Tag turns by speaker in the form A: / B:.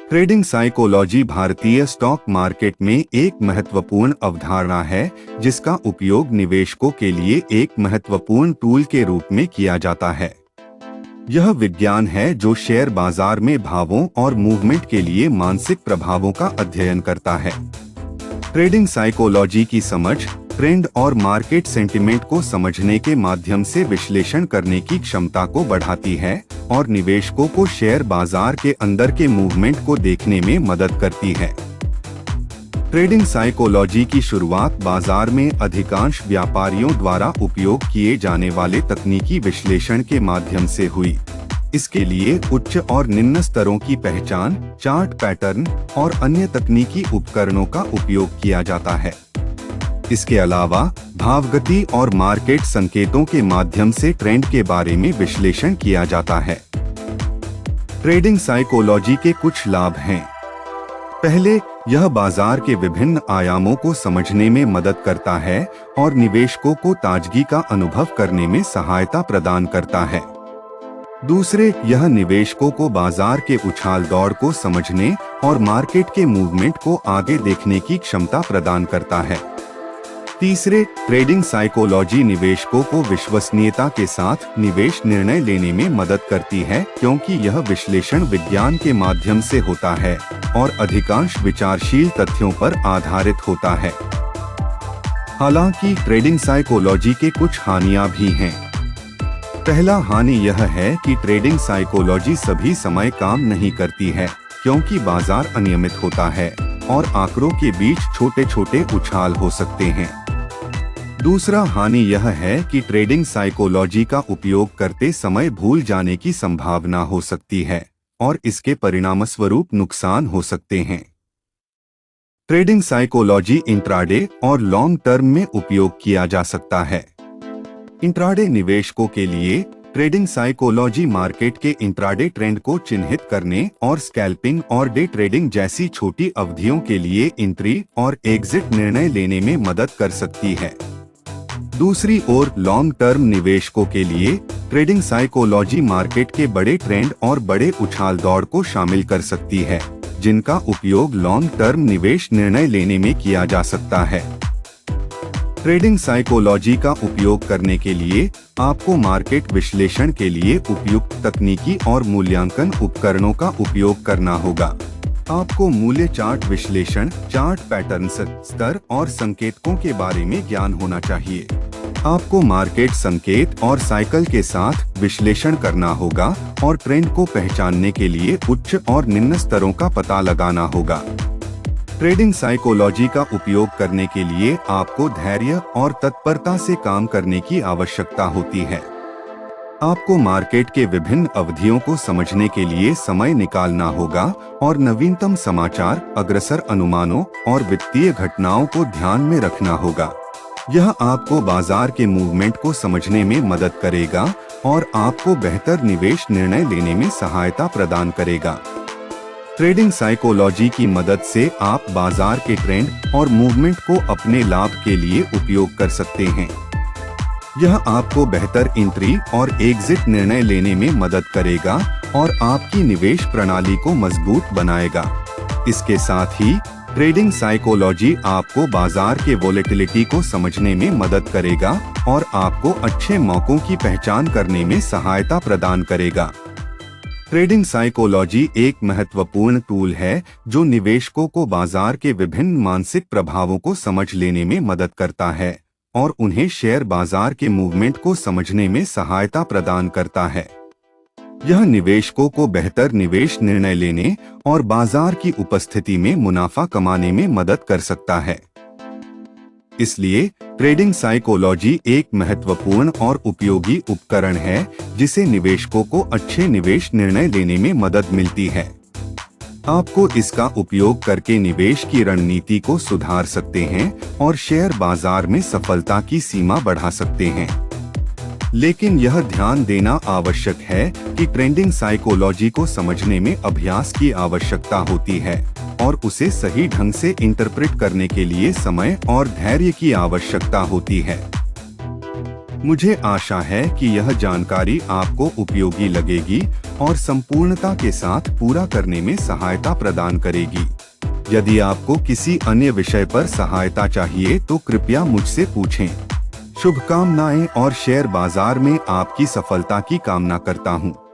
A: Trading psychology भारतीय stock market में एक महत्वपूर्ण अवधारणा है जिसका उपयोग निवेशकों के लिए एक महत्वपूर्ण टूल के रूप में किया जाता है। यह विज्ञान है जो शेयर बाजार में भावों और मूवमेंट के लिए मानसिक प्रभावों का अध्ययन करता है। ट्रेडिंग साइकोलॉजी की समझ ट्रेंड और मार्केट सेंटिमेंट को समझने के माध्यम से विश्लेषण करने की क्षमता को बढ़ाती है और निवेशकों को शेयर बाजार के अंदर के मूवमेंट को देखने में मदद करती है। ट्रेडिंग साइकोलॉजी की शुरुआत बाजार में अधिकांश व्यापारियों द्वारा उपयोग किए जाने वाले तकनीकी विश्लेषण के माध्यम से हुई। इसके लिए उच्च और निम्न स्तरों की पहचान, चार्ट पैटर्न और अन्य तकनीकी उपकरणों का उपयोग किया जाता है। इसके अलावा भावगति और मार्केट संकेतों के माध्यम से ट्रेंड के बारे में विश्लेषण किया जाता है। ट्रेडिंग साइकोलॉजी के कुछ लाभ हैं। पहले, यह बाजार के विभिन्न आयामों को समझने में मदद करता है और निवेशकों को ताजगी का अनुभव करने में सहायता प्रदान करता है। दूसरे, यह निवेशकों को बाजार के उछाल दौड़ को समझने और मार्केट के मूवमेंट को आगे देखने की क्षमता प्रदान करता है। तीसरे, ट्रेडिंग साइकोलॉजी निवेशकों को विश्वसनीयता के साथ निवेश निर्णय लेने में मदद करती है क्योंकि यह विश्लेषण विज्ञान के माध्यम से होता है और अधिकांश विचारशील तथ्यों पर आधारित होता है। हालांकि ट्रेडिंग साइकोलॉजी के कुछ हानियां भी हैं। पहला हानि यह है कि ट्रेडिंग साइकोलॉजी सभी समय काम नहीं करती है क्योंकि बाजार अनियमित होता है और आंकड़ों के बीच छोटे छोटे उछाल हो सकते हैं। दूसरा हानि यह है कि ट्रेडिंग साइकोलॉजी का उपयोग करते समय भूल जाने की संभावना हो सकती है और इसके परिणामस्वरूप नुकसान हो सकते हैं। ट्रेडिंग साइकोलॉजी इंट्राडे और लॉन्ग टर्म में उपयोग किया जा सकता है। इंट्राडे निवेशकों के लिए ट्रेडिंग साइकोलॉजी मार्केट के इंट्राडे ट्रेंड को चिन्हित करने और स्कैल्पिंग और डे ट्रेडिंग जैसी छोटी अवधियों के लिए एंट्री और एग्जिट निर्णय लेने में मदद कर सकती है। दूसरी ओर लॉन्ग टर्म निवेशकों के लिए ट्रेडिंग साइकोलॉजी मार्केट के बड़े ट्रेंड और बड़े उछाल दौड़ को शामिल कर सकती है, जिनका उपयोग लॉन्ग टर्म निवेश निर्णय लेने में किया जा सकता है। ट्रेडिंग साइकोलॉजी का उपयोग करने के लिए आपको मार्केट विश्लेषण के लिए उपयुक्त तकनीकी और मूल्यांकन उपकरणों का उपयोग करना होगा। आपको मूल्य चार्ट विश्लेषण, चार्ट पैटर्न स्तर और संकेतकों के बारे में ज्ञान होना चाहिए। आपको मार्केट संकेत और साइकिल के साथ विश्लेषण करना होगा और ट्रेंड को पहचानने के लिए उच्च और निम्न स्तरों का पता लगाना होगा। ट्रेडिंग साइकोलॉजी का उपयोग करने के लिए आपको धैर्य और तत्परता से काम करने की आवश्यकता होती है। आपको मार्केट के विभिन्न अवधियों को समझने के लिए समय निकालना होगा और नवीनतम समाचार, अग्रसर अनुमानों और वित्तीय घटनाओं को ध्यान में रखना होगा। यह आपको बाजार के मूवमेंट को समझने में मदद करेगा और आपको बेहतर निवेश निर्णय लेने में सहायता प्रदान करेगा। ट्रेडिंग साइकोलॉजी की मदद से आप बाजार के ट्रेंड और मूवमेंट को अपने लाभ के लिए उपयोग कर सकते हैं। यह आपको बेहतर एंट्री और एग्जिट निर्णय लेने में मदद करेगा और आपकी निवेश प्रणाली को मजबूत बनाएगा। इसके साथ ही ट्रेडिंग साइकोलॉजी आपको बाजार के वोलेटिलिटी को समझने में मदद करेगा और आपको अच्छे मौकों की पहचान करने में सहायता प्रदान करेगा। ट्रेडिंग साइकोलॉजी एक महत्वपूर्ण टूल है जो निवेशकों को बाजार के विभिन्न मानसिक प्रभावों को समझ लेने में मदद करता है और उन्हें शेयर बाजार के मूवमेंट को समझने में सहायता प्रदान करता है। यह निवेशकों को बेहतर निवेश निर्णय लेने और बाजार की उपस्थिति में मुनाफा कमाने में मदद कर सकता है। इसलिए ट्रेडिंग साइकोलॉजी एक महत्वपूर्ण और उपयोगी उपकरण है जिसे निवेशकों को अच्छे निवेश निर्णय लेने में मदद मिलती है। आपको इसका उपयोग करके निवेश की रणनीति को सुधार सकते हैं और शेयर बाजार में सफलता की सीमा बढ़ा सकते हैं। लेकिन यह ध्यान देना आवश्यक है कि ट्रेडिंग साइकोलॉजी को समझने में अभ्यास की आवश्यकता होती है और उसे सही ढंग से इंटरप्रेट करने के लिए समय और धैर्य की आवश्यकता होती है। मुझे आशा है कि यह जानकारी आपको उपयोगी लगेगी और संपूर्णता के साथ पूरा करने में सहायता प्रदान करेगी। यदि आपको किसी अन्य विषय पर सहायता चाहिए तो कृपया मुझसे पूछें। शुभकामनाएं और शेयर बाजार में आपकी सफलता की कामना करता हूं।